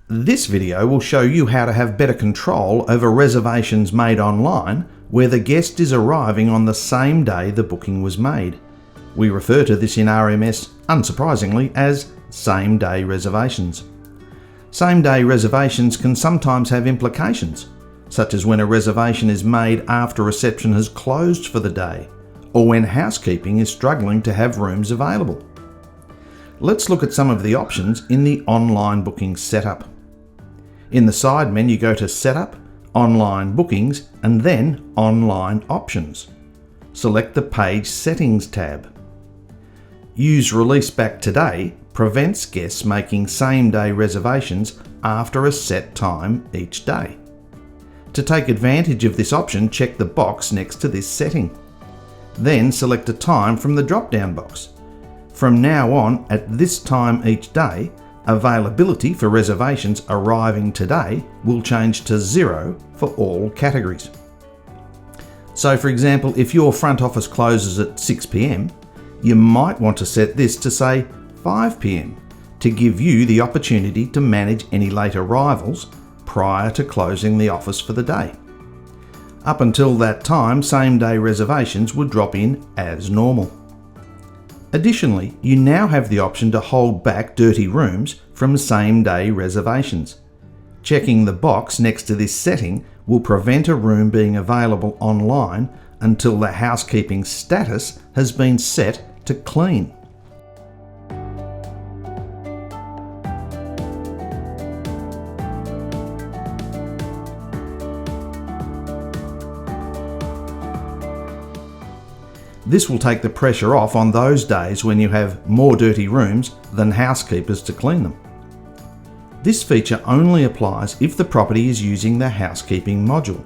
This video will show you how to have better control over reservations made online where the guest is arriving on the same day the booking was made. We refer to this in RMS, unsurprisingly, as same-day reservations. Same-day reservations can sometimes have implications, such as when a reservation is made after reception has closed for the day, or when housekeeping is struggling to have rooms available. Let's look at some of the options in the online booking setup. In the side menu, go to Setup, Online Bookings, and then Online Options. Select the Page Settings tab. Use Release Back Today prevents guests making same-day reservations after a set time each day. To take advantage of this option, check the box next to this setting. Then select a time from the drop-down box. From now on, at this time each day, availability for reservations arriving today will change to 0 for all categories. So for example, if your front office closes at 6 p.m, you might want to set this to say 5 p.m. to give you the opportunity to manage any late arrivals prior to closing the office for the day. Up until that time, same-day reservations would drop in as normal. Additionally, you now have the option to hold back dirty rooms from same-day reservations. Checking the box next to this setting will prevent a room being available online until the housekeeping status has been set to clean. This will take the pressure off on those days when you have more dirty rooms than housekeepers to clean them. This feature only applies if the property is using the housekeeping module.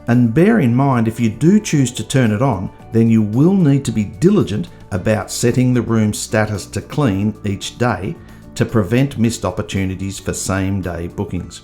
And bear in mind, if you do choose to turn it on, then you will need to be diligent about setting the room status to clean each day to prevent missed opportunities for same-day bookings.